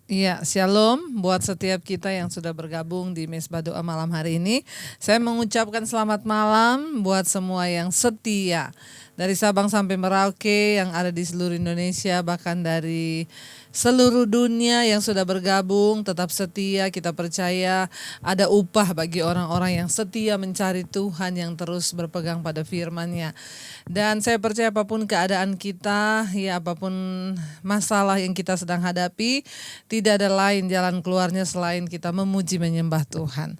Iya, shalom buat setiap kita yang sudah bergabung di Mesbah Doa malam hari ini. Saya mengucapkan selamat malam buat semua yang setia. Dari Sabang sampai Merauke yang ada di seluruh Indonesia, bahkan dari seluruh dunia yang sudah bergabung, tetap setia. Kita percaya ada upah bagi orang-orang yang setia mencari Tuhan, yang terus berpegang pada firman-Nya. Dan saya percaya apapun keadaan kita, ya apapun masalah yang kita sedang hadapi, tidak ada lain jalan keluarnya selain kita memuji menyembah Tuhan.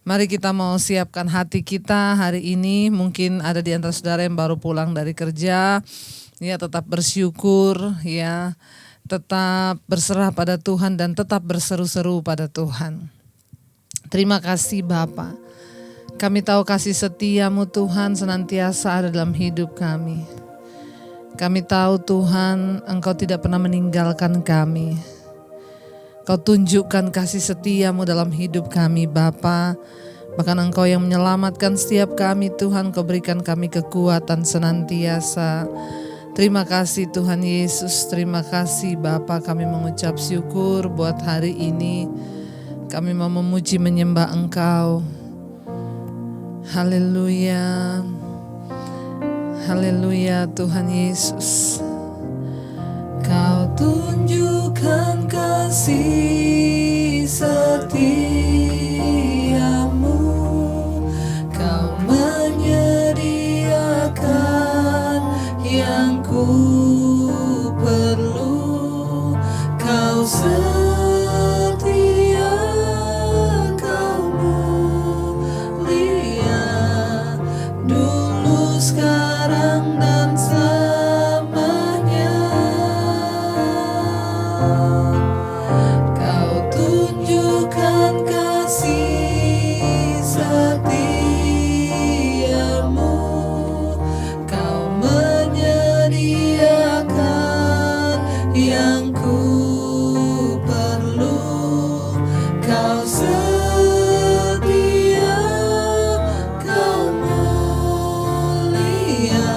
Mari kita mau siapkan hati kita hari ini. Mungkin ada di antara saudara yang baru pulang dari kerja, ya tetap bersyukur, ya tetap berserah pada Tuhan dan tetap berseru-seru pada Tuhan. Terima kasih Bapa. Kami tahu kasih setiamu Tuhan senantiasa ada dalam hidup kami. Kami tahu Tuhan, Engkau tidak pernah meninggalkan kami. Kau tunjukkan kasih setiamu dalam hidup kami Bapa. Bahkan Engkau yang menyelamatkan setiap kami Tuhan, Kau berikan kami kekuatan senantiasa. Terima kasih Tuhan Yesus, terima kasih Bapa. Kami mengucap syukur buat hari ini. Kami mau memuji menyembah Engkau. Haleluya, haleluya Tuhan Yesus. Kau tunjukkan kasih setiamu, Kau menyediakan yang ku perlu. Kau setia, Kau mulia, dulu sekarang dan selamanya. Kau tunjukkan kasih setiamu, Kau menyediakan yang ku perlu. Kau setia, Kau mulia,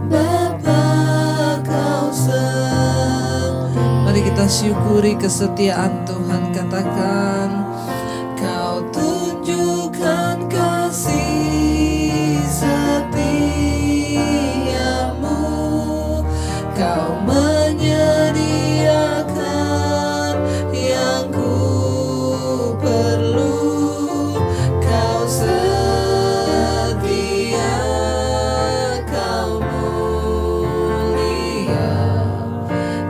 Bapa Kau Mari kita syukuri kesetiaan Tuhan. Katakan, Kau tunjukkan kasih setiamu, Kau menyediakan yang ku perlu. Kau setia, Kau mulia,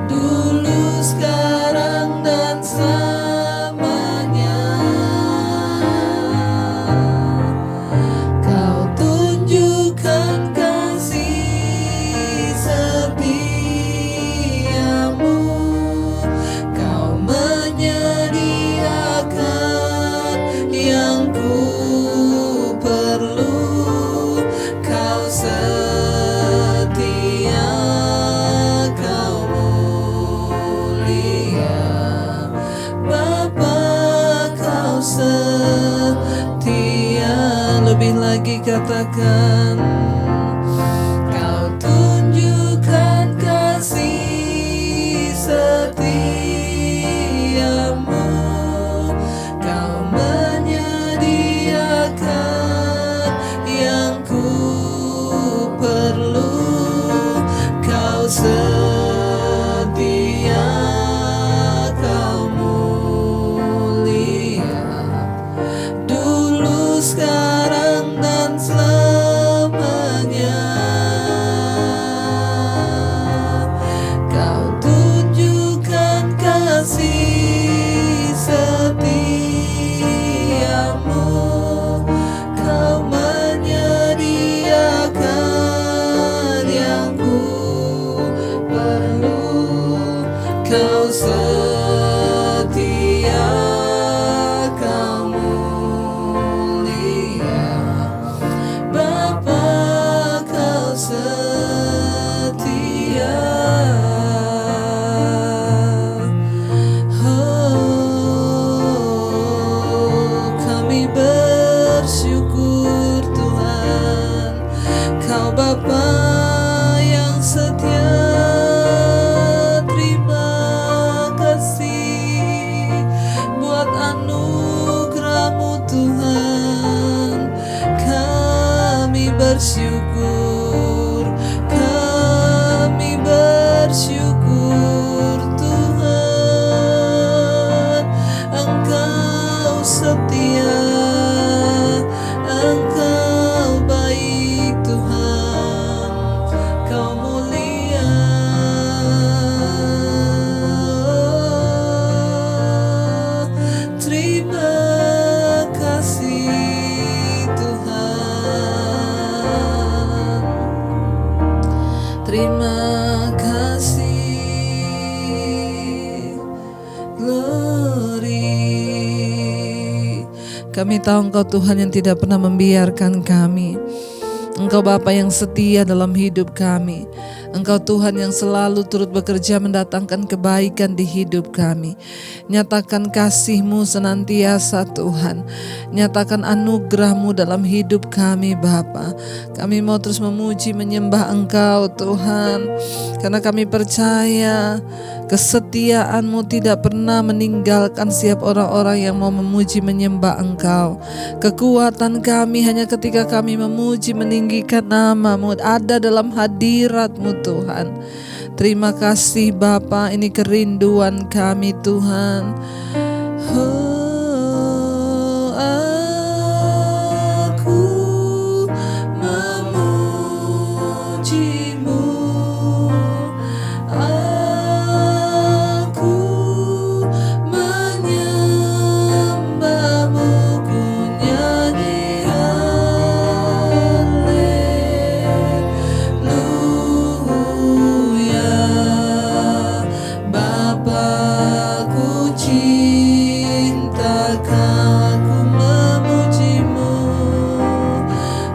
dulu sekarang dan selamanya. Kau tunjukkan kasih setiamu, Kau menyediakan yang ku perlu. Kau setia, Kau mulia, Bapa Kau setia. Lebih lagi katakan, Kau tunjukkan kasih setiamu, Kau menyediakan yang ku perlu. Kau setia, Kau mulia, dulu sekarang dan selamanya. Kau tunjukkan kasih setiamu, Kau menyediakan yang ku kasih, glory. Kami tahu Engkau Tuhan yang tidak pernah membiarkan kami. Engkau Bapa yang setia dalam hidup kami. Engkau Tuhan yang selalu turut bekerja mendatangkan kebaikan di hidup kami. Nyatakan kasih-Mu senantiasa Tuhan. Nyatakan anugerah-Mu dalam hidup kami Bapa. Kami mau terus memuji menyembah Engkau Tuhan. Karena kami percaya kesetiaan-Mu tidak pernah meninggalkan setiap orang-orang yang mau memuji menyembah Engkau. Kekuatan kami hanya ketika kami memuji meninggikan nama-Mu, ada dalam hadirat-Mu Tuhan. Terima kasih Bapa, ini kerinduan kami Tuhan. Aku memuji-Mu, aku menyembah-Mu, ku nyanyi haleluya. Bapa-Ku cinta, aku memuji-Mu,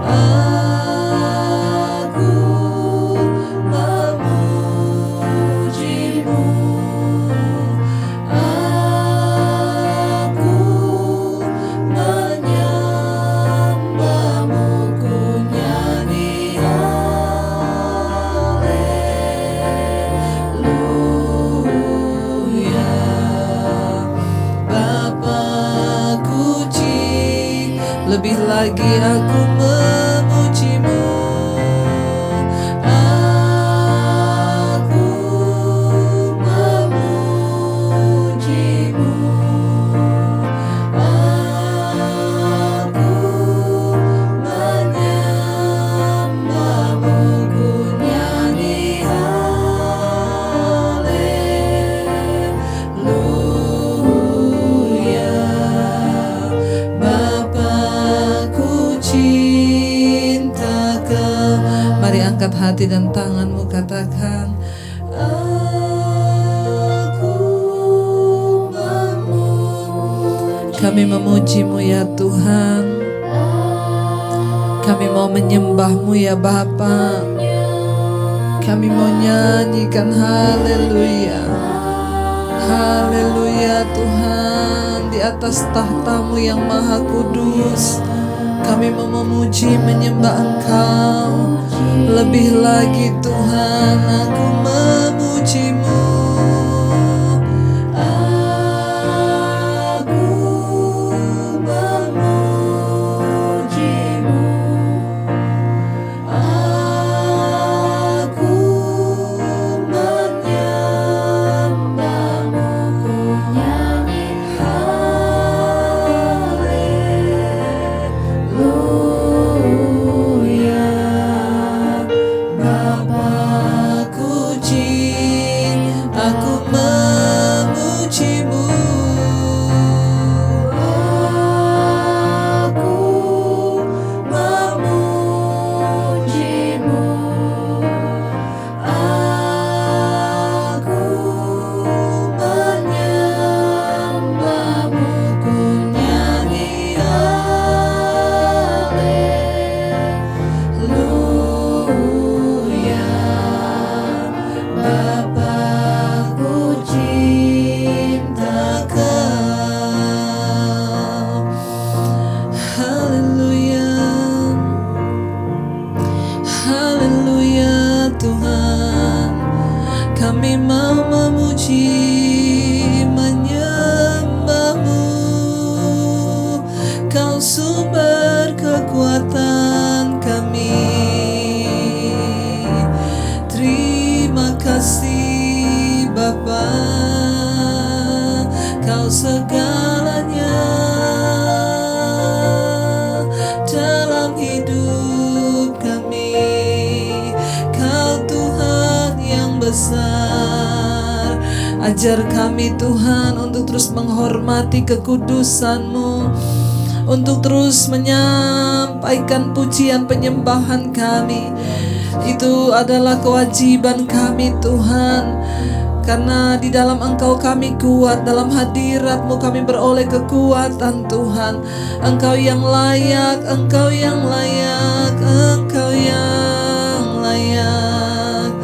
aku memuji-Mu, aku menyembah-Mu, ku nyanyi haleluya. Bapa-Ku cinta, lebih lagi aku memuji-Mu, aku memuji-Mu, aku menyembah-Mu, ku nyanyi haleluya. Bapa-Ku cinta. Mari angkat hati dan tanganmu, katakan, aku memuji. Kami memuji-Mu ya Tuhan. Kami mau menyembah-Mu ya Bapa. Kami mau nyanyikan haleluya. Haleluya Tuhan, di atas tahta-Mu yang maha kudus. Kami mau memuji menyembah Engkau. Lebih lagi Tuhan, aku memuji-Mu, aku memuji-Mu, aku menyembah-Mu, ku nyanyi haleluya. Bapa-Ku cinta, aku memuji-Mu, aku memuji-Mu, aku menyembah-Mu, ku nyanyi haleluya. Bapa-Ku cinta Kau. Haleluya, haleluya Tuhan. Kami mau memuji menyembah-Mu, Kau sumber kekuatan kami. Terima kasih Bapa, Kau segalanya dalam hidup kami. Kau Tuhan yang besar. Ajar kami Tuhan untuk terus menghormati kekudusan-Mu, untuk terus menyampaikan pujian penyembahan kami Itu adalah kewajiban kami Tuhan. Karena di dalam Engkau kami kuat, dalam hadirat-Mu kami beroleh kekuatan Tuhan. Engkau yang layak, Engkau yang layak, Engkau yang layak.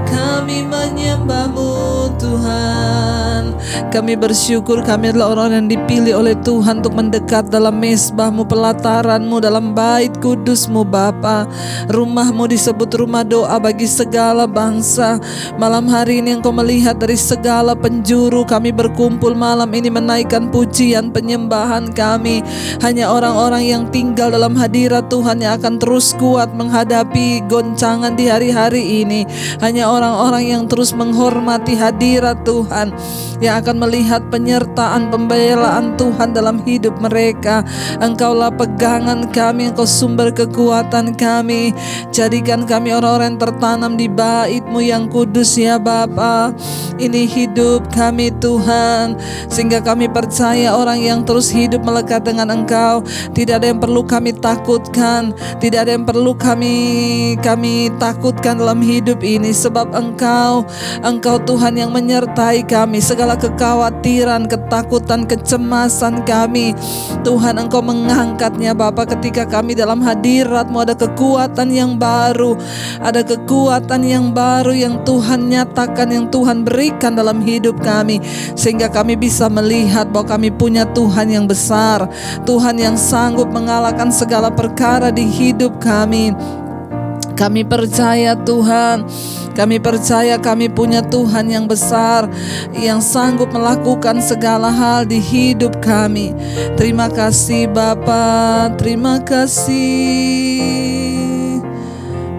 Kami menyembah-Mu Tuhan. Kami bersyukur kami adalah orang yang dipilih oleh Tuhan untuk mendekat dalam mezbah-Mu, pelataran-Mu, dalam bait kudus-Mu Bapa. Rumah-Mu disebut rumah doa bagi segala bangsa. Malam hari ini Engkau melihat dari segala penjuru kami berkumpul malam ini menaikkan pujian penyembahan kami. Hanya orang-orang yang tinggal dalam hadirat Tuhan yang akan terus kuat menghadapi goncangan di hari-hari ini. Hanya orang-orang yang terus menghormati hadirat Tuhan, yang akan melihat penyertaan pembelaan Tuhan dalam hidup mereka. Engkaulah pegangan kami, Engkau sumber kekuatan kami. Jadikan kami orang-orang yang tertanam di bait-Mu yang kudus ya Bapa. Ini hidup kami Tuhan, sehingga kami percaya orang yang terus hidup melekat dengan Engkau, tidak ada yang perlu kami takutkan, tidak ada yang perlu kami takutkan dalam hidup ini, sebab Engkau Tuhan yang menyertai kami. Segala kekhawatiran, ketakutan, kecemasan kami, Tuhan Engkau mengangkatnya Bapa. Ketika kami dalam hadirat-Mu ada kekuatan yang baru, ada kekuatan yang baru yang Tuhan nyatakan, yang Tuhan berikan dalam hidup kami, sehingga kami bisa melihat bahwa kami punya Tuhan yang besar, Tuhan yang sanggup mengalahkan segala perkara di hidup kami. Kami percaya Tuhan, kami percaya kami punya Tuhan yang besar, yang sanggup melakukan segala hal di hidup kami. Terima kasih Bapa, terima kasih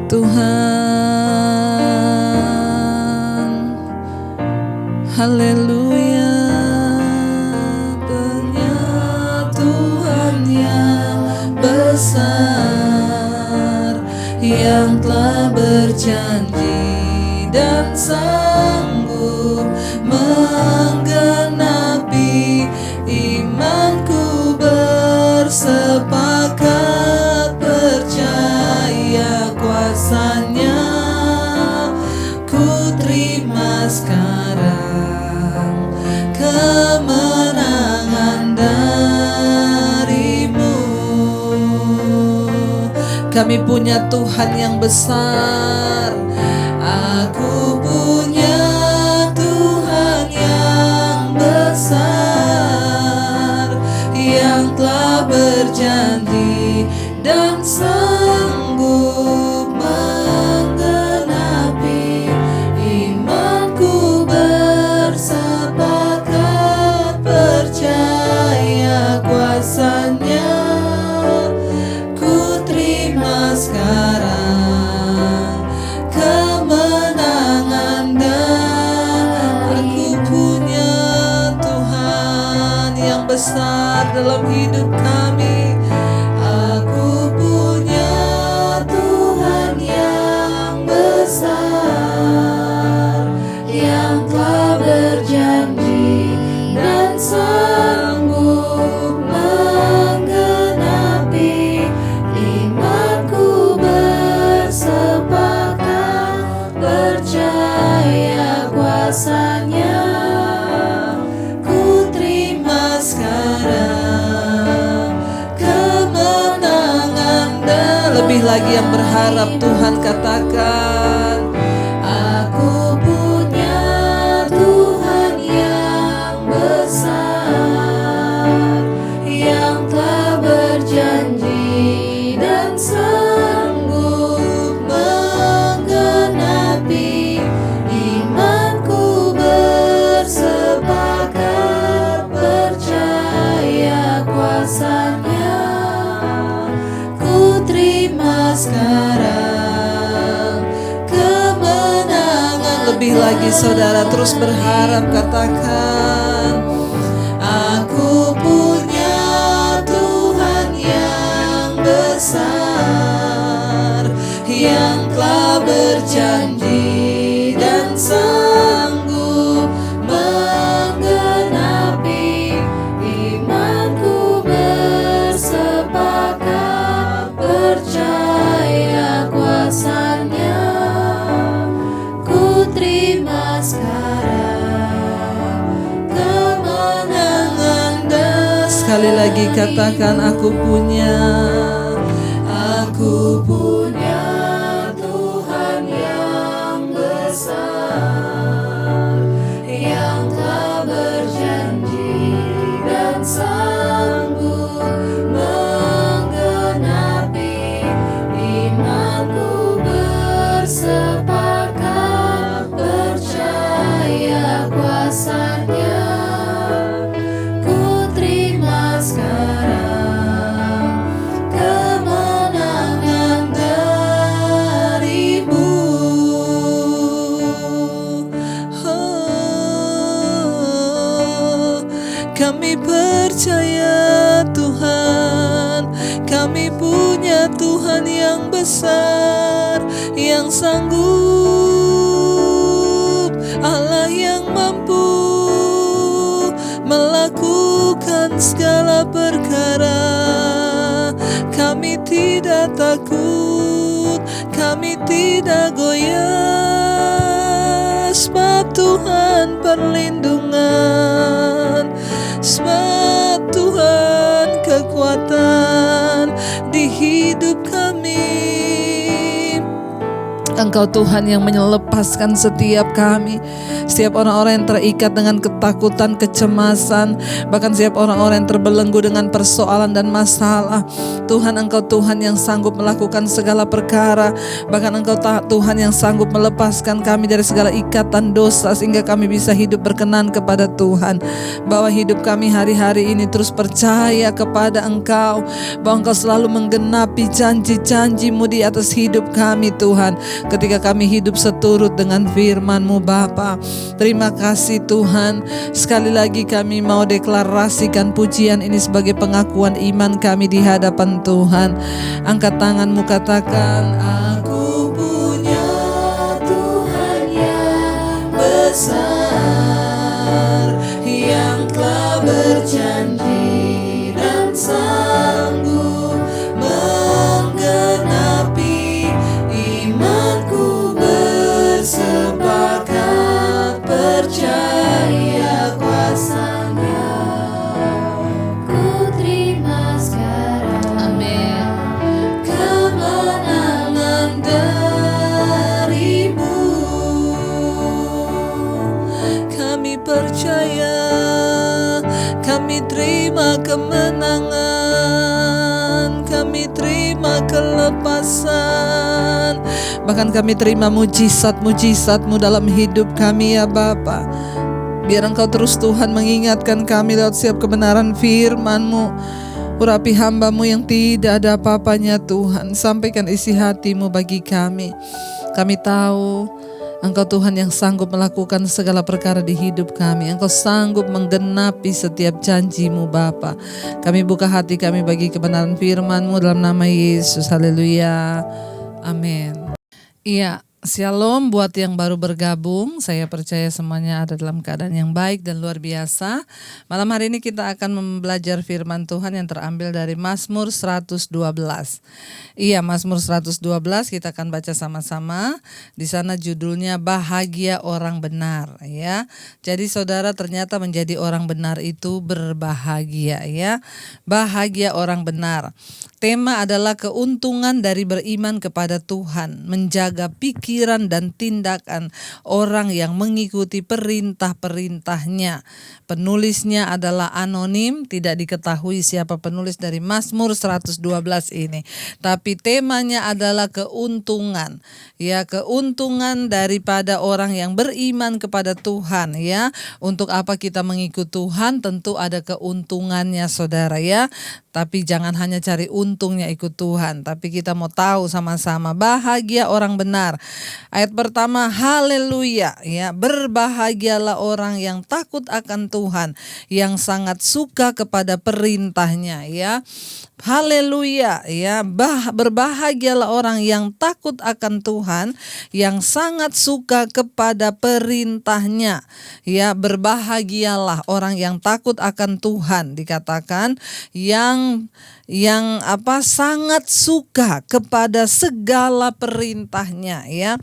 Tuhan. Haleluya. Punya Tuhan yang besar, yang telah berjanji dan sanggup menggenapi. Imanku bersepakat percaya kuasa-Nya. Ku terima sekarang kemenangan dari-Mu. Kami punya Tuhan yang besar. Aku punya Tuhan yang besar, yang telah berjanji dan sanggup menggenapi. Imanku bersepakat percaya kuasa-Nya. Sekarang kemenangan dan aku punya Tuhan yang besar dalam hidup kami. Aku punya Tuhan yang besar, yang telah berjanji dan sanggup menggenapi. Imanku bersepakat percaya kuasa-Nya. Ku terima sekarang kemenangan. Dan lebih lagi yang berharap Tuhan katakan, aku punya Tuhan yang besar, yang telah berjanji dan sanggup menggenapi. Imanku bersepakat percaya kuasa-Nya. Ku terima sekarang kemenangan. Lebih lagi saudara terus berharap, katakan, aku punya Tuhan yang besar, yang telah berjanji dan sanggup menggenapi. Imanku bersepakat percaya kuasa-Nya. terima sekarang kemenangan dan Sekali lagi katakan, aku punya Tuhan yang besar, yang telah berjanji dan sanggup menggenapi. Imanku bersepakat percaya kuasa-Nya. Ku terima sekarang kemenangan darimu. Kami percaya Tuhan, kami punya Tuhan yang besar, yang sanggup, Allah yang mampu melakukan segala perkara. Kami tidak takut, kami tidak goyah, sebab Tuhan perlindungan, sebab Tuhan kekuatan di hidup kami. Engkau Tuhan yang melepaskan setiap kami, setiap orang-orang yang terikat dengan ketakutan, kecemasan, bahkan setiap orang-orang yang terbelenggu dengan persoalan dan masalah. Tuhan, Engkau Tuhan yang sanggup melakukan segala perkara, bahkan Engkau Tuhan yang sanggup melepaskan kami dari segala ikatan dosa, sehingga kami bisa hidup berkenan kepada Tuhan. Bahwa hidup kami hari-hari ini terus percaya kepada Engkau, bahwa Engkau selalu menggenapi janji-janji-Mu di atas hidup kami Tuhan, ketika kami hidup seturut dengan firman-Mu Bapa. Terima kasih Tuhan. Sekali lagi kami mau deklarasikan pujian ini sebagai pengakuan iman kami di hadapan Tuhan. Angkat tanganmu, katakan, Aku punya Tuhan yang besar, yang telah berjanji dan sanggup menggenapi. Imanku bersepakat percaya kuasa-Nya. Ku terima sekarang, amin, kemenangan darimu. kami percaya, kami terima kemenangan, kami terima kelepasan, bahkan kami terima mujizat-mujizat-Mu dalam hidup kami ya Bapa. Biar Engkau terus Tuhan mengingatkan kami lewat setiap kebenaran firman-Mu. Urapi hamba-Mu yang tidak ada apa-apanya Tuhan. Sampaikan isi hati-Mu bagi kami. Kami tahu Engkau Tuhan yang sanggup melakukan segala perkara di hidup kami. Engkau sanggup menggenapi setiap janji-Mu Bapa. Kami buka hati kami bagi kebenaran firman-Mu dalam nama Yesus. Haleluya. Amin. Iya, Shalom buat yang baru bergabung. Saya percaya semuanya ada dalam keadaan yang baik dan luar biasa. Malam hari ini kita akan belajar firman Tuhan yang terambil dari Mazmur 112. Iya, Mazmur 112 kita akan baca sama-sama. Di sana judulnya Bahagia Orang Benar, ya. Jadi saudara, ternyata menjadi orang benar itu berbahagia, ya. Bahagia orang benar. Tema adalah keuntungan dari beriman kepada Tuhan, menjaga pikiran dan tindakan orang yang mengikuti perintah-perintahnya. Penulisnya adalah anonim, tidak diketahui siapa penulis dari Mazmur 112 ini. Tapi temanya adalah keuntungan, ya, keuntungan daripada orang yang beriman kepada Tuhan, ya. Untuk apa kita mengikut Tuhan? Tentu ada keuntungannya saudara, ya. Tapi jangan hanya cari untungnya ikut Tuhan, tapi kita mau tahu sama-sama bahagia orang benar. Ayat pertama, haleluya, ya, berbahagialah orang yang takut akan Tuhan, yang sangat suka kepada perintahnya, ya. Haleluya, ya, berbahagialah orang yang takut akan Tuhan, yang sangat suka kepada perintahnya, ya. Berbahagialah orang yang takut akan Tuhan, dikatakan yang sangat suka kepada segala perintahnya, ya. ya.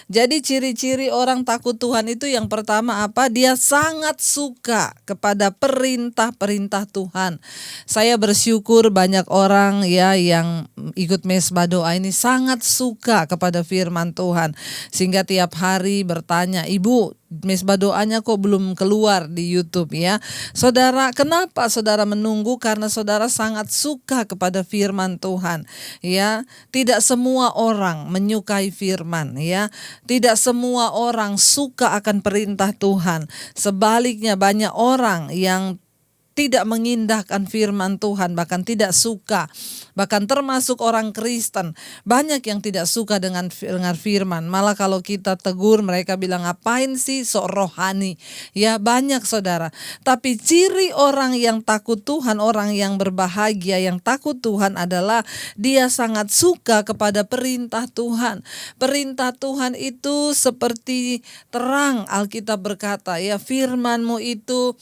Jadi ciri-ciri orang takut Tuhan itu yang pertama apa? Dia sangat suka kepada perintah-perintah Tuhan. Saya bersyukur banyak orang ya yang ikut mesbah doa ini sangat suka kepada firman Tuhan. Sehingga tiap hari bertanya, "Ibu, mesbah doanya kok belum keluar di YouTube ya?" Saudara, kenapa saudara menunggu? Karena saudara sangat suka kepada firman Tuhan. Ya, tidak semua orang menyukai firman ya. Tidak semua orang suka akan perintah Tuhan. Sebaliknya banyak orang yang tidak mengindahkan firman Tuhan, bahkan tidak suka. Bahkan termasuk orang Kristen, banyak yang tidak suka dengan firman. Malah kalau kita tegur, mereka bilang, "Ngapain sih sok rohani?" Ya, banyak saudara. Tapi ciri orang yang takut Tuhan, orang yang berbahagia, yang takut Tuhan adalah dia sangat suka kepada perintah Tuhan. Perintah Tuhan itu seperti terang, Alkitab berkata, ya, firman-Mu itu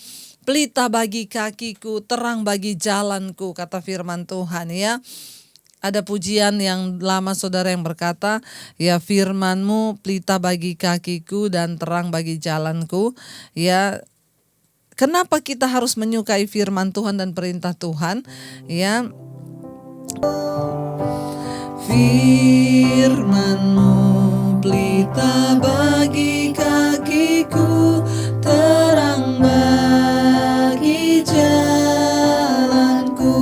pelita bagi kakiku, terang bagi jalanku, kata firman Tuhan ya. Ada pujian yang lama saudara yang berkata, ya, firman-Mu pelita bagi kakiku dan terang bagi jalanku. Ya, kenapa kita harus menyukai firman Tuhan dan perintah Tuhan? Ya, firman-Mu pelita bagi kakiku, terang bagi jalanku.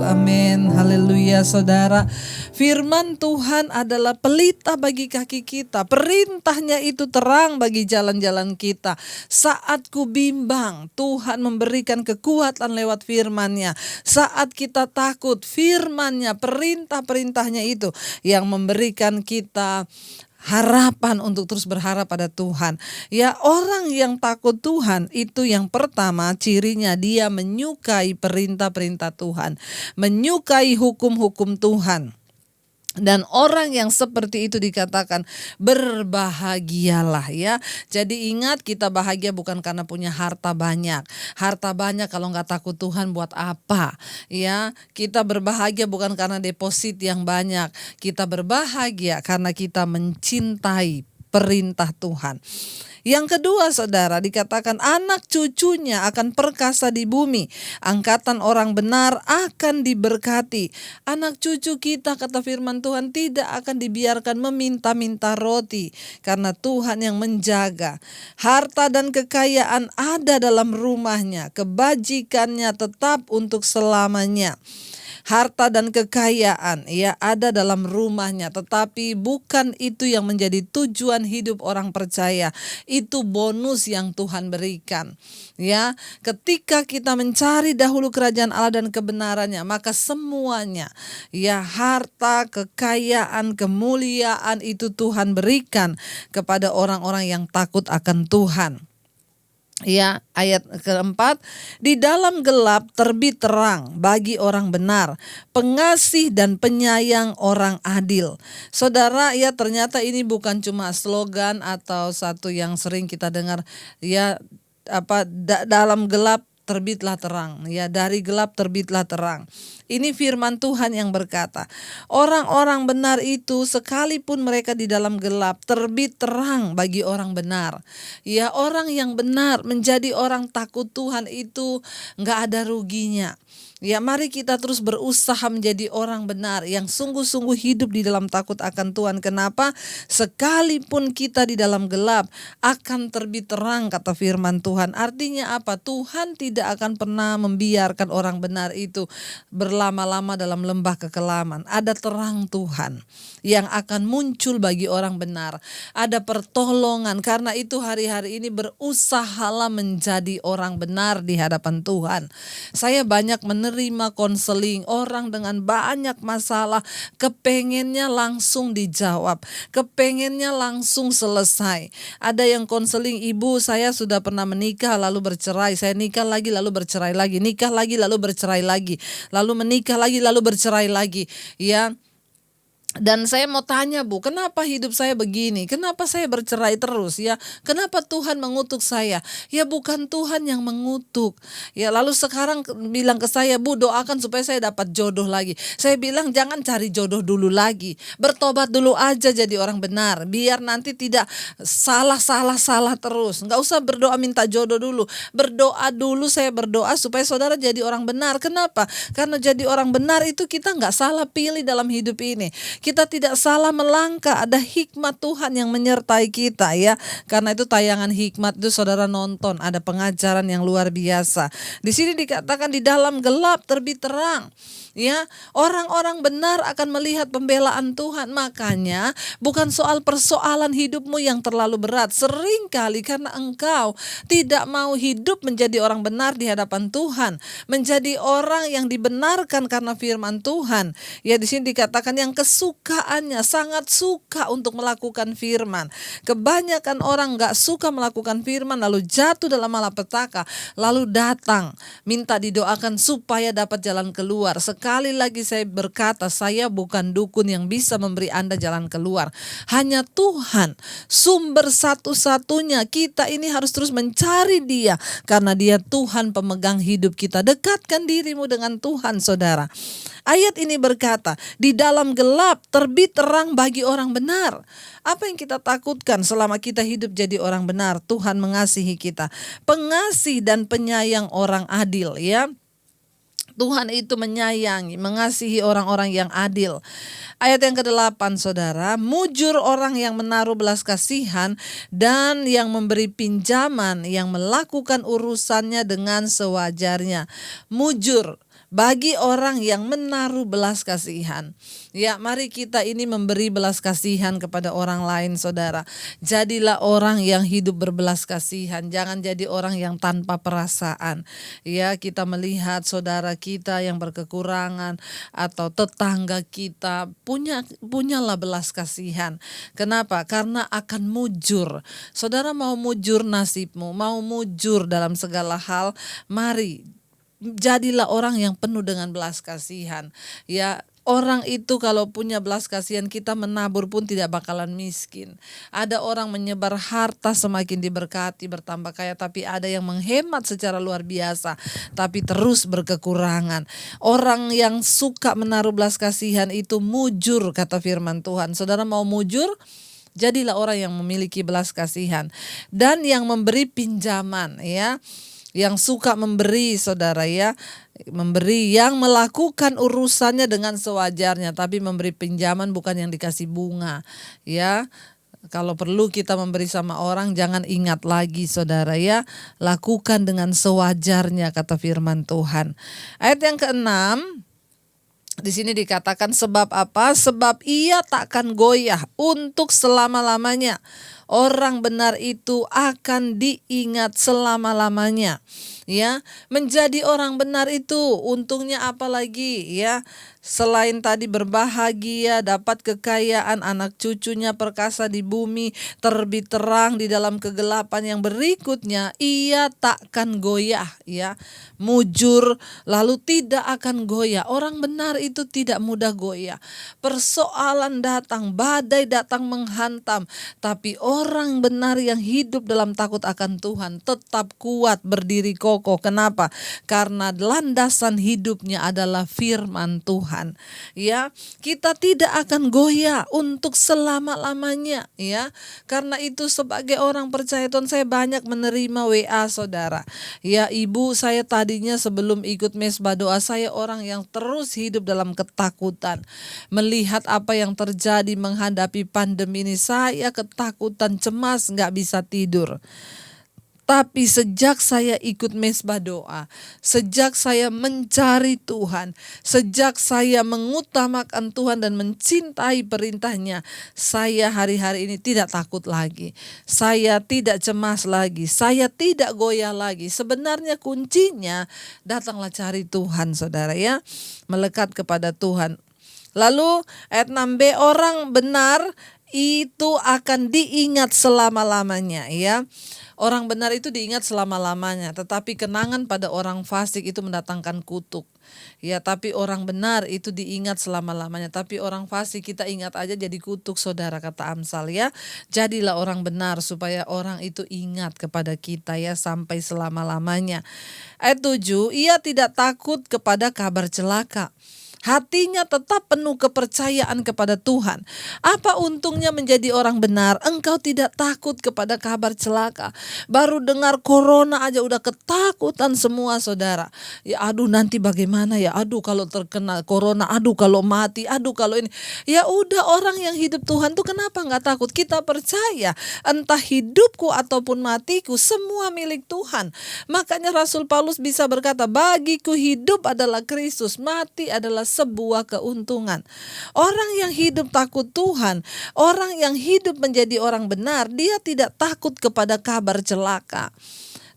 Amin, haleluya saudara. Firman Tuhan adalah pelita bagi kaki kita. Perintahnya itu terang bagi jalan-jalan kita. Saat ku bimbang, Tuhan memberikan kekuatan lewat firman-Nya. Saat kita takut, firman-Nya, perintah-perintahnya itu yang memberikan kita harapan untuk terus berharap pada Tuhan. Ya, orang yang takut Tuhan itu yang pertama cirinya dia menyukai perintah-perintah Tuhan, menyukai hukum-hukum Tuhan. Dan orang yang seperti itu dikatakan berbahagialah ya. Jadi ingat, kita bahagia bukan karena punya harta banyak. Harta banyak kalau nggak takut Tuhan buat apa? Ya, kita berbahagia bukan karena deposit yang banyak. Kita berbahagia karena kita mencintai perintah Tuhan. Yang kedua saudara, dikatakan anak cucunya akan perkasa di bumi. Angkatan orang benar akan diberkati. Anak cucu kita, kata firman Tuhan, tidak akan dibiarkan meminta-minta roti. Karena Tuhan yang menjaga. Harta dan kekayaan ada dalam rumahnya. Kebajikannya tetap untuk selamanya. Harta dan kekayaan ya ada dalam rumahnya, tetapi bukan itu yang menjadi tujuan hidup orang percaya. Itu bonus yang Tuhan berikan. Ya, ketika kita mencari dahulu kerajaan Allah dan kebenarannya, maka semuanya ya, harta, kekayaan, kemuliaan itu Tuhan berikan kepada orang-orang yang takut akan Tuhan. Ya, ayat keempat, di dalam gelap terbit terang bagi orang benar, pengasih dan penyayang orang adil. Saudara, ya, ternyata ini bukan cuma slogan atau satu yang sering kita dengar ya, dalam gelap terbitlah terang, ya, dari gelap terbitlah terang. Ini firman Tuhan yang berkata, orang-orang benar itu sekalipun mereka di dalam gelap, terbit terang bagi orang benar. Ya, orang yang benar menjadi orang takut Tuhan itu enggak ada ruginya. Ya, mari kita terus berusaha menjadi orang benar yang sungguh-sungguh hidup di dalam takut akan Tuhan. Kenapa? Sekalipun kita di dalam gelap akan terbit terang, kata firman Tuhan. Artinya apa? Tuhan tidak akan pernah membiarkan orang benar itu berlama-lama dalam lembah kekelaman. Ada terang Tuhan yang akan muncul bagi orang benar. Ada pertolongan. Karena itu hari-hari ini berusahalah menjadi orang benar di hadapan Tuhan. Saya banyak menerima konseling orang dengan banyak masalah, kepengennya langsung dijawab, kepengennya langsung selesai. Ada yang konseling, ibu saya sudah pernah menikah lalu bercerai, saya nikah lagi lalu bercerai lagi, nikah lagi lalu bercerai lagi, lalu menikah lagi lalu bercerai lagi. Ya, Dan saya mau tanya Bu, kenapa hidup saya begini? Kenapa saya bercerai terus ya? Kenapa Tuhan mengutuk saya? Ya bukan Tuhan yang mengutuk. Ya lalu sekarang bilang ke saya, Bu doakan supaya saya dapat jodoh lagi. Saya bilang jangan cari jodoh dulu lagi. Bertobat dulu aja jadi orang benar. Biar nanti tidak salah terus. Nggak usah berdoa minta jodoh dulu. Berdoa dulu, saya berdoa supaya saudara jadi orang benar. Kenapa? Karena jadi orang benar itu kita nggak salah pilih dalam hidup ini. Kita tidak salah melangkah, ada hikmat Tuhan yang menyertai kita ya. Karena itu tayangan hikmat itu saudara nonton, ada pengajaran yang luar biasa. Di sini dikatakan di dalam gelap terbit terang. Ya, orang-orang benar akan melihat pembelaan Tuhan. Makanya bukan soal persoalan hidupmu yang terlalu berat. Seringkali karena engkau tidak mau hidup menjadi orang benar di hadapan Tuhan, menjadi orang yang dibenarkan karena firman Tuhan. Ya, di sini dikatakan yang kesukaannya sangat suka untuk melakukan firman. Kebanyakan orang gak suka melakukan firman lalu jatuh dalam malapetaka, lalu datang minta didoakan supaya dapat jalan keluar. Sekali lagi saya berkata, saya bukan dukun yang bisa memberi Anda jalan keluar. Hanya Tuhan, sumber satu-satunya. Kita ini harus terus mencari Dia, karena Dia Tuhan pemegang hidup kita. Dekatkan dirimu dengan Tuhan, saudara. Ayat ini berkata, di dalam gelap terbit terang bagi orang benar. Apa yang kita takutkan selama kita hidup jadi orang benar? Tuhan mengasihi kita. Pengasih dan penyayang orang adil ya. Tuhan itu menyayangi, mengasihi orang-orang yang adil. Ayat yang ke-8 saudara, mujur orang yang menaruh belas kasihan dan yang memberi pinjaman, yang melakukan urusannya dengan sewajarnya. Mujur bagi orang yang menaruh belas kasihan. Ya, mari kita ini memberi belas kasihan kepada orang lain, saudara. Jadilah orang yang hidup berbelas kasihan. Jangan jadi orang yang tanpa perasaan. Ya, kita melihat saudara kita yang berkekurangan atau tetangga kita, punyalah belas kasihan. Kenapa? Karena akan mujur. Saudara mau mujur nasibmu, mau mujur dalam segala hal, mari jadilah orang yang penuh dengan belas kasihan. Ya, orang itu kalau punya belas kasihan, kita menabur pun tidak bakalan miskin. Ada orang menyebar harta semakin diberkati, bertambah kaya, tapi ada yang menghemat secara luar biasa, tapi terus berkekurangan. Orang yang suka menaruh belas kasihan itu mujur, kata firman Tuhan. Saudara mau mujur? Jadilah orang yang memiliki belas kasihan dan yang memberi pinjaman ya. Yang suka memberi saudara ya, memberi, yang melakukan urusannya dengan sewajarnya, tapi memberi pinjaman bukan yang dikasih bunga ya. Kalau perlu kita memberi sama orang, jangan ingat lagi saudara ya, lakukan dengan sewajarnya kata firman Tuhan. Ayat yang ke-6 di sini dikatakan sebab apa? Sebab ia takkan goyah untuk selama-lamanya. Orang benar itu akan diingat selama-lamanya. Ya, menjadi orang benar itu untungnya apa lagi ya? Selain tadi berbahagia, dapat kekayaan, anak cucunya perkasa di bumi, terbit terang di dalam kegelapan, yang berikutnya ia takkan goyah ya. Mujur lalu tidak akan goyah. Orang benar itu tidak mudah goyah. Persoalan datang, badai datang menghantam, tapi orang benar yang hidup dalam takut akan Tuhan tetap kuat berdiri kokoh. Kenapa? Karena landasan hidupnya adalah firman Tuhan. Ya, kita tidak akan goyah untuk selama-lamanya ya. Karena itu sebagai orang percaya Tuhan, saya banyak menerima WA saudara. Ya, ibu, saya tadinya sebelum ikut mesbah doa, saya orang yang terus hidup dalam ketakutan. Melihat apa yang terjadi menghadapi pandemi ini, saya ketakutan, cemas, gak bisa tidur. Tapi sejak saya ikut mesbah doa, sejak saya mencari Tuhan, sejak saya mengutamakan Tuhan dan mencintai perintahnya, saya hari-hari ini tidak takut lagi. Saya tidak cemas lagi, saya tidak goyah lagi. Sebenarnya kuncinya datanglah cari Tuhan saudara ya, melekat kepada Tuhan. Lalu ayat 6b, orang benar itu akan diingat selama-lamanya ya. Orang benar itu diingat selama-lamanya, tetapi kenangan pada orang fasik itu mendatangkan kutuk. Ya, tapi orang benar itu diingat selama-lamanya, tapi orang fasik kita ingat aja jadi kutuk, saudara, kata Amsal ya. Jadilah orang benar supaya orang itu ingat kepada kita ya sampai selama-lamanya. Ayat 7, ia tidak takut kepada kabar celaka. Hatinya tetap penuh kepercayaan kepada Tuhan. Apa untungnya menjadi orang benar? Engkau tidak takut kepada kabar celaka. Baru dengar corona aja udah ketakutan semua, saudara. Ya aduh, nanti bagaimana ya? Aduh, kalau terkena corona, aduh kalau mati, aduh kalau ini. Ya udah, orang yang hidup Tuhan tuh kenapa nggak takut? Kita percaya entah hidupku ataupun matiku semua milik Tuhan. Makanya Rasul Paulus bisa berkata, bagiku hidup adalah Kristus, mati adalah sebuah keuntungan. Orang yang hidup takut Tuhan, orang yang hidup menjadi orang benar, dia tidak takut kepada kabar celaka.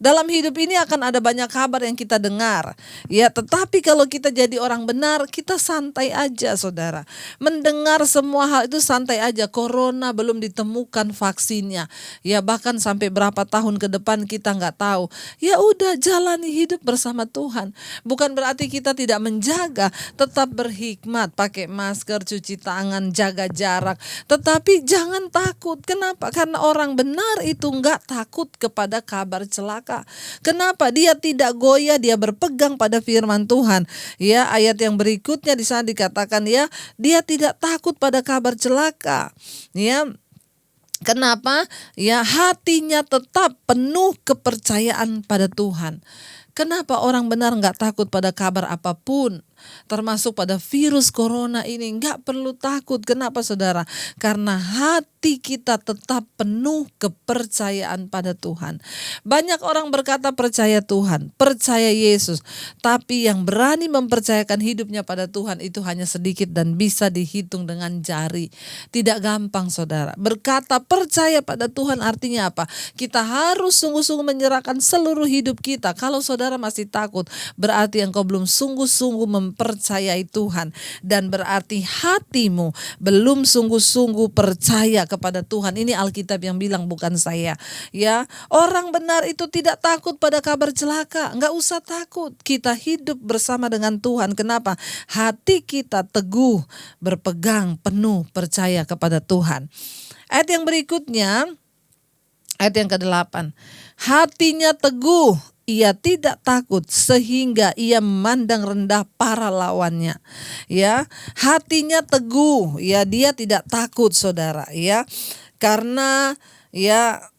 Dalam hidup ini akan ada banyak kabar yang kita dengar. Ya, tetapi kalau kita jadi orang benar, kita santai aja, saudara. Mendengar semua hal itu santai aja. Corona belum ditemukan vaksinnya. Ya, bahkan sampai berapa tahun ke depan kita nggak tahu. Ya udah, jalani hidup bersama Tuhan. Bukan berarti kita tidak menjaga, tetap berhikmat, pakai masker, cuci tangan, jaga jarak. Tetapi jangan takut. Kenapa? Karena orang benar itu nggak takut kepada kabar celaka. Kenapa? Dia tidak goyah, dia berpegang pada firman Tuhan. Ya, ayat yang berikutnya di sana dikatakan ya, dia tidak takut pada kabar celaka. Ya. Kenapa? Ya, hatinya tetap penuh kepercayaan pada Tuhan. Kenapa orang benar nggak takut pada kabar apapun? Termasuk pada virus corona ini nggak perlu takut. Kenapa, saudara? Karena hati kita tetap penuh kepercayaan pada Tuhan. Banyak orang berkata percaya Tuhan, percaya Yesus, tapi yang berani mempercayakan hidupnya pada Tuhan itu hanya sedikit dan bisa dihitung dengan jari. Tidak gampang, saudara. Berkata percaya pada Tuhan artinya apa? Kita harus sungguh-sungguh menyerahkan seluruh hidup kita. Kalau saudara masih takut, berarti engkau belum sungguh-sungguh mempercayai Tuhan, dan berarti hatimu belum sungguh-sungguh percaya kepada Tuhan. Ini Alkitab yang bilang, bukan saya. Ya, orang benar itu tidak takut pada kabar celaka. Enggak usah takut. Kita hidup bersama dengan Tuhan. Kenapa? Hati kita teguh, berpegang penuh percaya kepada Tuhan. Ayat yang berikutnya, ayat yang ke-8. Hatinya teguh, ia tidak takut sehingga ia memandang rendah para lawannya. Ya, hatinya teguh, ya dia tidak takut, saudara, ya. Karena ya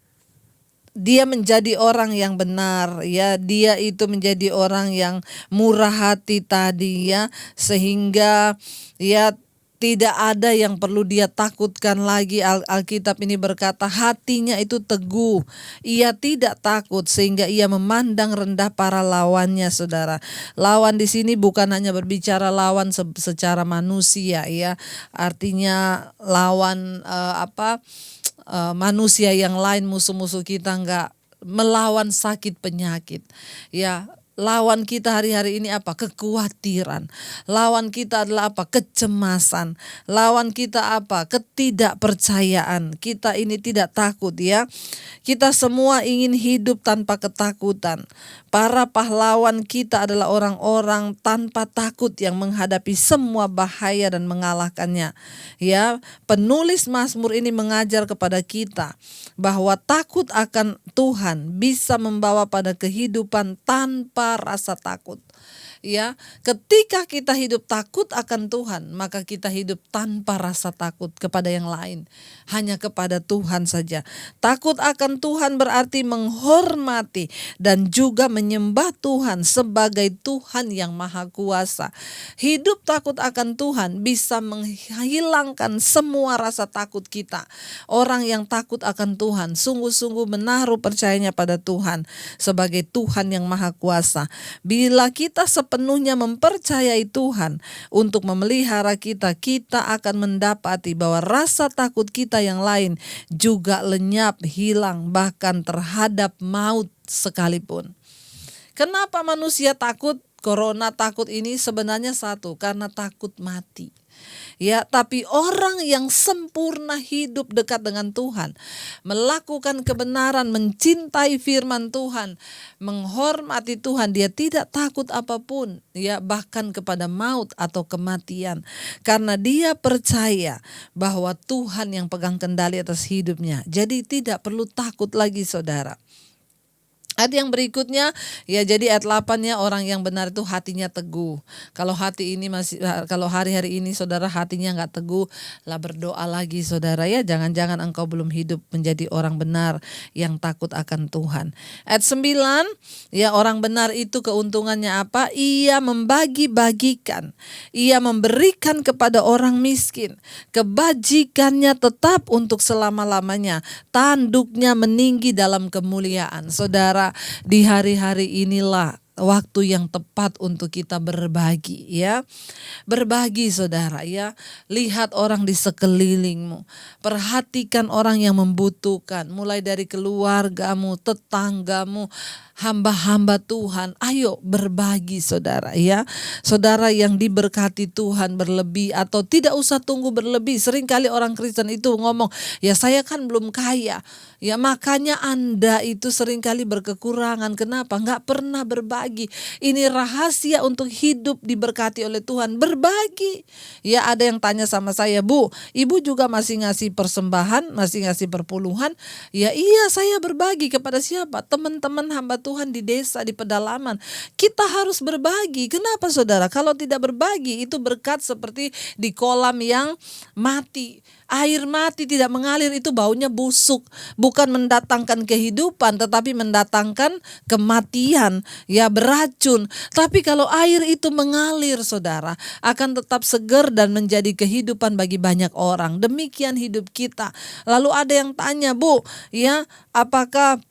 dia menjadi orang yang benar, ya, dia itu menjadi orang yang murah hati tadi, ya, sehingga ya tidak ada yang perlu dia takutkan lagi. Alkitab ini berkata hatinya itu teguh. Ia tidak takut sehingga ia memandang rendah para lawannya, saudara. Lawan di sini bukan hanya berbicara lawan secara manusia, ya. Artinya lawan manusia yang lain, musuh-musuh kita, enggak. Melawan sakit penyakit, ya. Lawan kita hari-hari ini apa? Kekhawatiran. Lawan kita adalah apa? Kecemasan. Lawan kita apa? Ketidakpercayaan. Kita ini tidak takut, ya. Kita semua ingin hidup tanpa ketakutan. Para pahlawan kita adalah orang-orang tanpa takut yang menghadapi semua bahaya dan mengalahkannya. Ya, penulis Mazmur ini mengajar kepada kita bahwa takut akan Tuhan bisa membawa pada kehidupan tanpa rasa takut. Ya, ketika kita hidup takut akan Tuhan, maka kita hidup tanpa rasa takut kepada yang lain, hanya kepada Tuhan saja. Takut akan Tuhan berarti menghormati dan juga menyembah Tuhan sebagai Tuhan yang Maha Kuasa. Hidup takut akan Tuhan bisa menghilangkan semua rasa takut kita. Orang yang takut akan Tuhan sungguh-sungguh menaruh percayanya pada Tuhan sebagai Tuhan yang Maha Kuasa. Bila kita sepenuhnya mempercayai Tuhan untuk memelihara kita, kita akan mendapati bahwa rasa takut kita yang lain juga lenyap, hilang, bahkan terhadap maut sekalipun. Kenapa manusia takut? Corona takut ini sebenarnya satu, karena takut mati. Ya, tapi orang yang sempurna hidup dekat dengan Tuhan, melakukan kebenaran, mencintai firman Tuhan, menghormati Tuhan, dia tidak takut apapun, ya, bahkan kepada maut atau kematian, karena dia percaya bahwa Tuhan yang pegang kendali atas hidupnya. Jadi tidak perlu takut lagi, saudara. Ayat yang berikutnya, ya, jadi ayat 8-nya, orang yang benar itu hatinya teguh. Kalau hari-hari ini saudara hatinya nggak teguh, lah berdoa lagi saudara, ya, jangan-jangan engkau belum hidup menjadi orang benar yang takut akan Tuhan. Ayat 9, ya, orang benar itu keuntungannya apa? Ia membagi-bagikan, ia memberikan kepada orang miskin, kebajikannya tetap untuk selama-lamanya, tanduknya meninggi dalam kemuliaan. Saudara, di hari-hari inilah waktu yang tepat untuk kita berbagi, ya. Berbagi saudara, ya. Lihat orang di sekelilingmu. Perhatikan orang yang membutuhkan, mulai dari keluargamu, tetanggamu, hamba-hamba Tuhan. Ayo berbagi saudara, ya. Saudara yang diberkati Tuhan berlebih atau tidak usah tunggu berlebih. Seringkali orang Kristen itu ngomong, ya saya kan belum kaya. Ya, makanya Anda itu seringkali berkekurangan. Kenapa? Nggak pernah berbagi. Ini rahasia untuk hidup diberkati oleh Tuhan. Berbagi. Ya, ada yang tanya sama saya, Bu, Ibu juga masih ngasih persembahan, masih ngasih perpuluhan? Ya, iya, saya berbagi kepada siapa? Teman-teman hamba Tuhan di desa, di pedalaman. Kita harus berbagi. Kenapa saudara? Kalau tidak berbagi, itu berkat seperti di kolam yang mati. Air mati tidak mengalir, itu baunya busuk. Bukan mendatangkan kehidupan, tetapi mendatangkan kematian, ya, beracun. Tapi kalau air itu mengalir saudara, akan tetap segar dan menjadi kehidupan bagi banyak orang. Demikian hidup kita. Lalu ada yang tanya, Bu, ya, apakah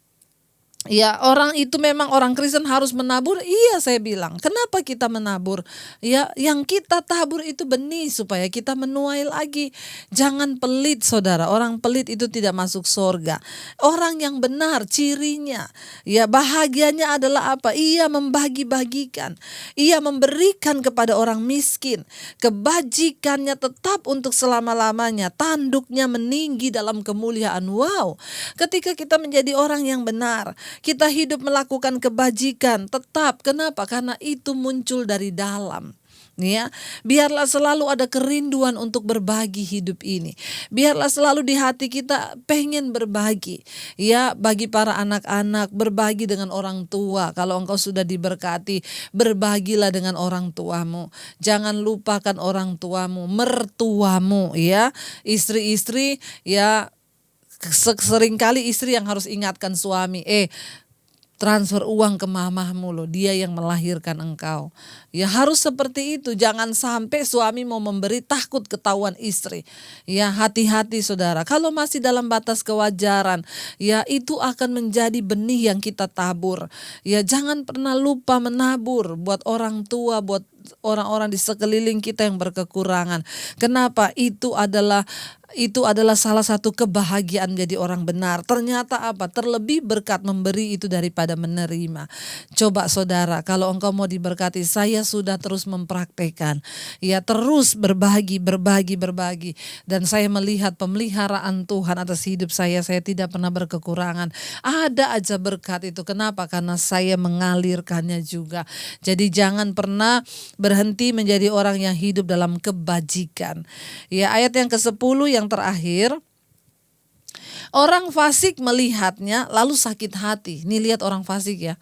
ya orang itu memang orang Kristen harus menabur? Iya, saya bilang. Kenapa kita menabur? Ya, yang kita tabur itu benih supaya kita menuai lagi. Jangan pelit saudara. Orang pelit itu tidak masuk surga. Orang yang benar cirinya, ya, bahagianya adalah apa? Ia membagi-bagikan. Ia memberikan kepada orang miskin. Kebajikannya tetap untuk selama-lamanya. Tanduknya meninggi dalam kemuliaan. Wow. Ketika kita menjadi orang yang benar, kita hidup melakukan kebajikan tetap. Kenapa? Karena itu muncul dari dalam. Ya, biarlah selalu ada kerinduan untuk berbagi hidup ini. Biarlah selalu di hati kita pengen berbagi. Ya, bagi para anak-anak, berbagi dengan orang tua. Kalau engkau sudah diberkati, berbagilah dengan orang tuamu. Jangan lupakan orang tuamu, mertuamu, ya. Istri-istri, ya, seringkali istri yang harus ingatkan suami, transfer uang ke mamahmu loh, dia yang melahirkan engkau. Ya, harus seperti itu. Jangan sampai suami mau memberi takut ketahuan istri. Ya, hati-hati saudara. Kalau masih dalam batas kewajaran, ya, itu akan menjadi benih yang kita tabur. Ya, jangan pernah lupa menabur buat orang tua, buat orang-orang di sekeliling kita yang berkekurangan. Kenapa? Itu adalah salah satu kebahagiaan menjadi orang benar. Ternyata apa? Terlebih berkat memberi itu daripada menerima. Coba saudara, kalau engkau mau diberkati, saya sudah terus mempraktekkan. Ya, terus berbagi. Dan saya melihat pemeliharaan Tuhan atas hidup saya. Saya tidak pernah berkekurangan. Ada aja berkat itu. Kenapa? Karena saya mengalirkannya juga. Jadi jangan pernah berhenti menjadi orang yang hidup dalam kebajikan. Ya, ayat yang ke-10 yang terakhir. Orang fasik melihatnya lalu sakit hati. Nih, lihat orang fasik, ya.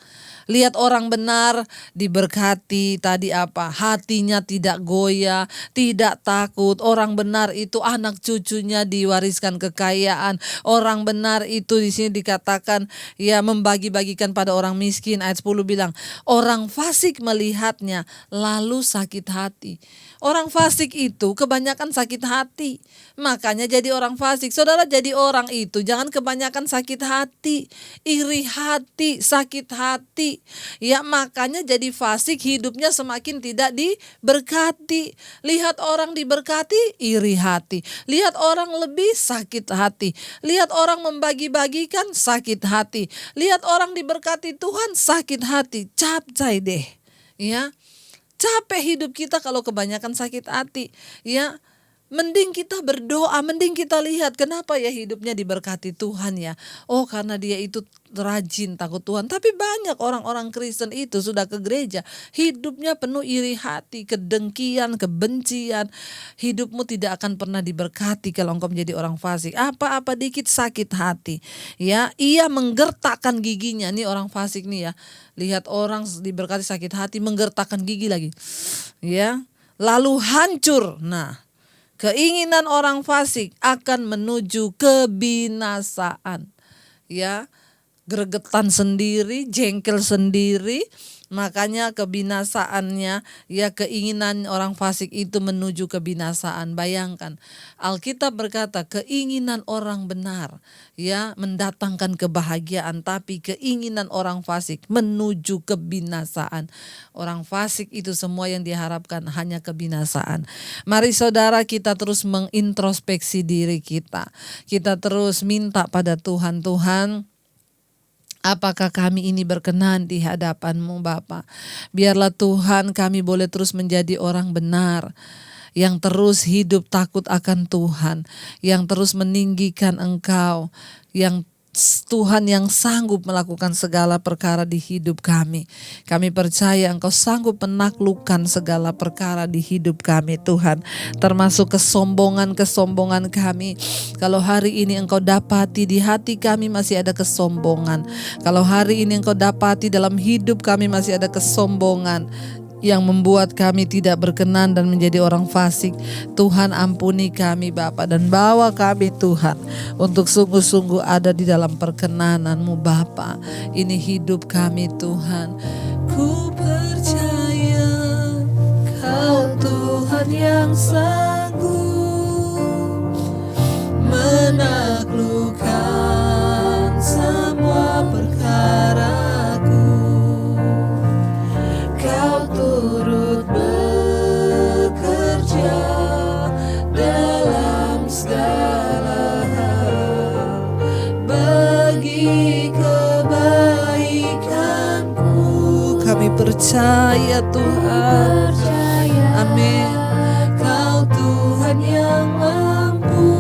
Lihat orang benar diberkati, tadi apa? Hatinya tidak goyah, tidak takut. Orang benar itu anak cucunya diwariskan kekayaan. Orang benar itu di sini dikatakan, ya, membagi-bagikan pada orang miskin. Ayat 10 bilang, orang fasik melihatnya lalu sakit hati. Orang fasik itu kebanyakan sakit hati. Makanya jadi orang fasik. Saudara, jadi orang itu jangan kebanyakan sakit hati, iri hati, sakit hati. Ya, makanya jadi fasik, hidupnya semakin tidak diberkati. Lihat orang diberkati, iri hati. Lihat orang lebih, sakit hati. Lihat orang membagi-bagikan, sakit hati. Lihat orang diberkati Tuhan, sakit hati. Capcay deh. Ya. Capek hidup kita kalau kebanyakan sakit hati. Ya, mending kita berdoa, mending kita lihat kenapa ya hidupnya diberkati Tuhan ya. Oh, karena dia itu rajin takut Tuhan. Tapi banyak orang-orang Kristen itu sudah ke gereja, hidupnya penuh iri hati, kedengkian, kebencian. Hidupmu tidak akan pernah diberkati kalau engkau menjadi orang fasik. Apa-apa dikit sakit hati. Ya, ia menggertakkan giginya. Nih orang fasik nih ya. Lihat orang diberkati sakit hati, menggertakkan gigi lagi. Ya, lalu hancur. Nah, keinginan orang fasik akan menuju kebinasaan. Ya, gregetan sendiri, jengkel sendiri. Makanya kebinasaannya, ya keinginan orang fasik itu menuju kebinasaan. Bayangkan, Alkitab berkata keinginan orang benar ya mendatangkan kebahagiaan, tapi keinginan orang fasik menuju kebinasaan. Orang fasik itu semua yang diharapkan hanya kebinasaan. Mari saudara, kita terus mengintrospeksi diri kita. Kita terus minta pada Tuhan, Tuhan, apakah kami ini berkenan di hadapan-Mu Bapa? Biarlah Tuhan kami boleh terus menjadi orang benar, yang terus hidup takut akan Tuhan, yang terus meninggikan Engkau, yang Tuhan yang sanggup melakukan segala perkara di hidup kami. Kami percaya Engkau sanggup menaklukkan segala perkara di hidup kami Tuhan. Termasuk kesombongan kami. Kalau hari ini Engkau dapati di hati kami masih ada kesombongan. Kalau hari ini Engkau dapati dalam hidup kami masih ada kesombongan yang membuat kami tidak berkenan dan menjadi orang fasik, Tuhan ampuni kami Bapa, dan bawa kami Tuhan untuk sungguh-sungguh ada di dalam perkenanan-Mu Bapa. Ini hidup kami Tuhan. Ku percaya Kau Tuhan yang sanggup menaklukkan semua perkara. Turut bekerja dalam segala hal bagi kebaikanku. Kami percaya Tuhan. Amin. Kau Tuhan yang mampu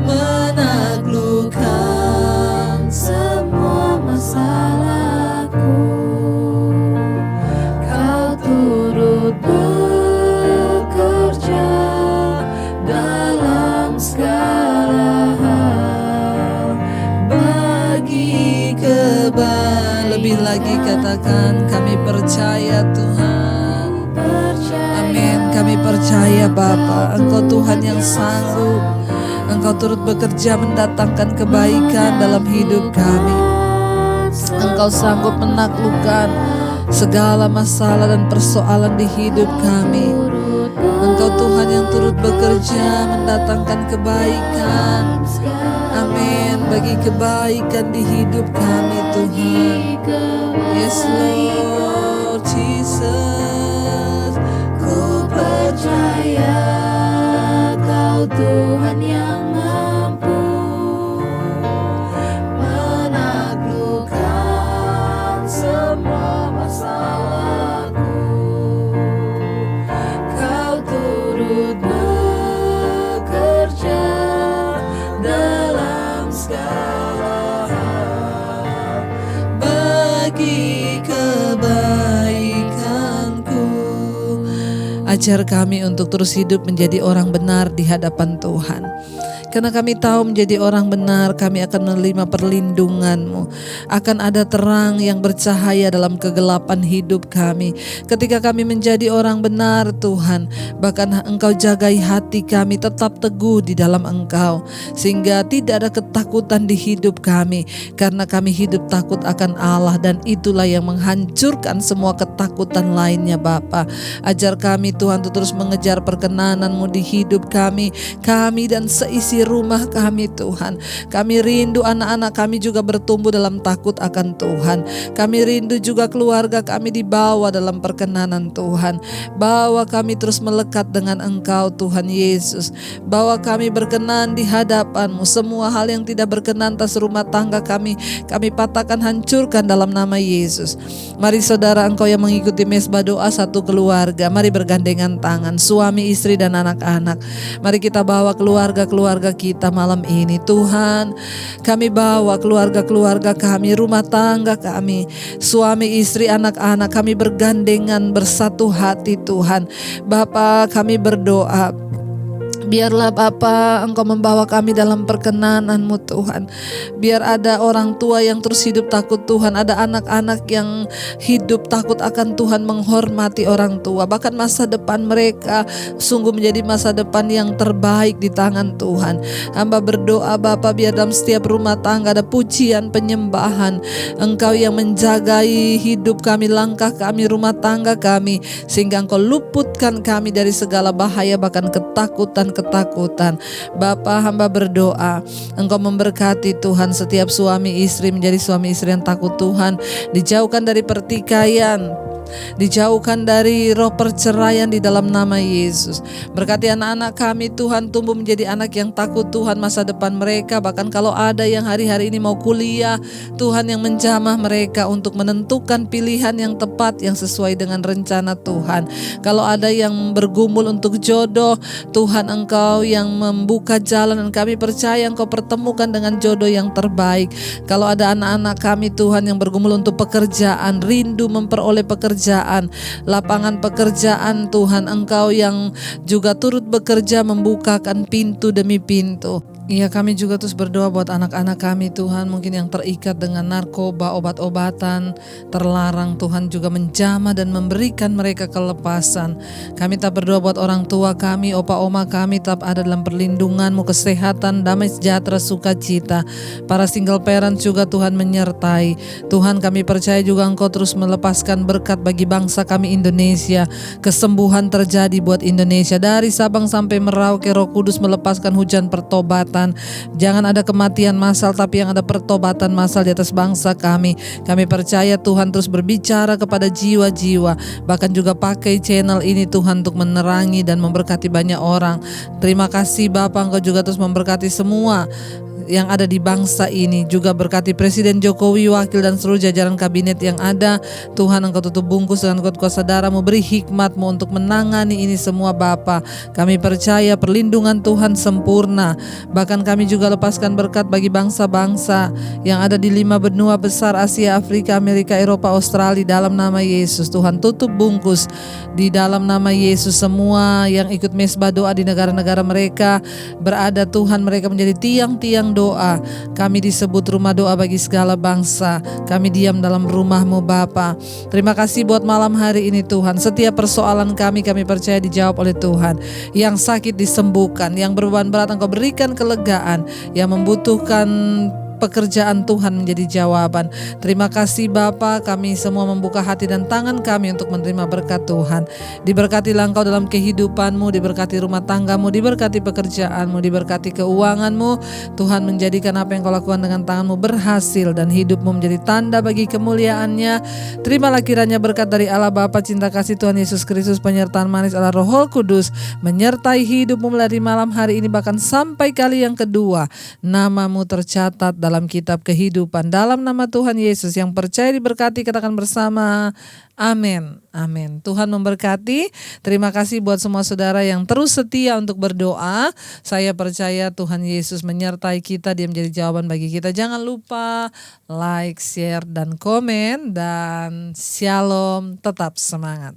menaklukkan semua masalahku. Bekerja dalam segala hal bagi kebaikan. Lebih lagi katakan, kami percaya Tuhan. Amin. Kami percaya Bapa, Engkau Tuhan yang sanggup. Engkau turut bekerja mendatangkan kebaikan dalam hidup kami. Engkau sanggup menaklukkan segala masalah dan persoalan di hidup kami. Engkau Tuhan yang turut bekerja mendatangkan kebaikan. Amin. Bagi kebaikan di hidup kami Tuhan. Yes Lord Jesus. Ku percaya Kau Tuhan yang mampu menaklukkan semua masalahku. Kau turut bekerja dalam segala hal bagi kebaikanku. Ajar kami untuk terus hidup menjadi orang benar di hadapan Tuhan. Karena kami tahu menjadi orang benar, kami akan menerima perlindungan-Mu. Akan ada terang yang bercahaya dalam kegelapan hidup kami. Ketika kami menjadi orang benar Tuhan, bahkan Engkau jagai hati kami tetap teguh di dalam Engkau. Sehingga tidak ada ketakutan di hidup kami. Karena kami hidup takut akan Allah, dan itulah yang menghancurkan semua ketakutan lainnya Bapa. Ajar kami Tuhan untuk terus mengejar perkenanan-Mu di hidup kami dan seisi rumah kami Tuhan. Kami rindu anak-anak kami juga bertumbuh dalam takut akan Tuhan. Kami rindu juga keluarga kami dibawa dalam perkenanan Tuhan. Bawa kami terus melekat dengan Engkau Tuhan Yesus. Bawa kami berkenan di hadapan-Mu. Semua hal yang tidak berkenan atas rumah tangga kami patahkan, hancurkan dalam nama Yesus. Mari saudara, engkau yang mengikuti mesbah doa satu keluarga, mari bergandengan tangan, suami, istri, dan anak-anak. Mari kita bawa keluarga-keluarga kita malam ini. Tuhan, kami bawa keluarga-keluarga kami, rumah tangga kami, suami, istri, anak-anak kami bergandengan bersatu hati Tuhan. Bapa, kami berdoa, biarlah Bapa Engkau membawa kami dalam perkenan-Mu Tuhan. Biar ada orang tua yang terus hidup takut Tuhan, ada anak-anak yang hidup takut akan Tuhan, menghormati orang tua. Bahkan masa depan mereka sungguh menjadi masa depan yang terbaik di tangan Tuhan. Hamba berdoa Bapa, biar dalam setiap rumah tangga ada pujian, penyembahan. Engkau yang menjagai hidup kami, langkah kami, rumah tangga kami, sehingga Engkau luputkan kami dari segala bahaya, bahkan ketakutan. Bapa, hamba berdoa Engkau memberkati Tuhan setiap suami istri menjadi suami istri yang takut Tuhan, dijauhkan dari pertikaian, dijauhkan dari roh perceraian di dalam nama Yesus. Berkati anak-anak kami Tuhan, tumbuh menjadi anak yang takut Tuhan, masa depan mereka. Bahkan kalau ada yang hari-hari ini mau kuliah, Tuhan yang menjamah mereka untuk menentukan pilihan yang tepat, yang sesuai dengan rencana Tuhan. Kalau ada yang bergumul untuk jodoh, Tuhan Engkau yang membuka jalan, dan kami percaya Engkau pertemukan dengan jodoh yang terbaik. Kalau ada anak-anak kami Tuhan yang bergumul untuk pekerjaan, rindu memperoleh pekerjaan, lapangan pekerjaan Tuhan, Engkau yang juga turut bekerja membukakan pintu demi pintu. Iya, kami juga terus berdoa buat anak-anak kami Tuhan, mungkin yang terikat dengan narkoba, obat-obatan terlarang. Tuhan juga menjamah dan memberikan mereka kelepasan. Kami tak berdoa buat orang tua kami, opa oma kami tetap ada dalam perlindungan-Mu, kesehatan, damai sejahtera, sukacita. Para single parent juga Tuhan menyertai. Tuhan, kami percaya juga Engkau terus melepaskan berkat bagi bangsa kami Indonesia. Kesembuhan terjadi buat Indonesia, dari Sabang sampai Merauke. Roh Kudus melepaskan hujan pertobatan. Jangan ada kematian massal, tapi yang ada pertobatan massal di atas bangsa kami. Kami percaya Tuhan terus berbicara kepada jiwa-jiwa, bahkan juga pakai channel ini Tuhan untuk menerangi dan memberkati banyak orang. Terima kasih Bapa, Engkau juga terus memberkati semua yang ada di bangsa ini. Juga berkati Presiden Jokowi, wakil dan seluruh jajaran kabinet yang ada. Tuhan, Engkau tutup bungkus dengan kuasa darah-Mu, beri hikmat-Mu untuk menangani ini semua Bapa. Kami percaya perlindungan Tuhan sempurna. Bahkan kami juga lepaskan berkat bagi bangsa-bangsa yang ada di 5 benua besar, Asia, Afrika, Amerika, Eropa, Australia, dalam nama Yesus. Tuhan, tutup bungkus di dalam nama Yesus. Semua yang ikut mesbah doa di negara-negara mereka berada Tuhan, mereka menjadi tiang-tiang doa. Kami disebut rumah doa bagi segala bangsa. Kami diam dalam rumah-Mu Bapa. Terima kasih buat malam hari ini Tuhan. Setiap persoalan kami percaya dijawab oleh Tuhan. Yang sakit disembuhkan, yang berbeban berat Engkau berikan kelegaan, yang membutuhkan pekerjaan Tuhan menjadi jawaban. Terima kasih Bapa, kami semua membuka hati dan tangan kami untuk menerima berkat Tuhan. Diberkatilah Engkau dalam kehidupan-Mu, diberkati rumah tangga-Mu, diberkati pekerjaan-Mu, diberkati keuangan-Mu. Tuhan, menjadikan apa yang Kau lakukan dengan tangan-Mu berhasil, dan hidup-Mu menjadi tanda bagi kemuliaan-Nya. Terimalah kiranya berkat dari Allah Bapa, cinta kasih Tuhan Yesus Kristus, penyertaan manis Allah Roh Kudus menyertai hidup-Mu mulai dari malam hari ini bahkan sampai kali yang kedua. Nama-Mu tercatat dalam kitab kehidupan. Dalam nama Tuhan Yesus, yang percaya diberkati katakan bersama amin. Amin. Tuhan memberkati. Terima kasih buat semua saudara yang terus setia untuk berdoa. Saya percaya Tuhan Yesus menyertai kita, Dia menjadi jawaban bagi kita. Jangan lupa like, share, dan komen. Dan shalom, tetap semangat.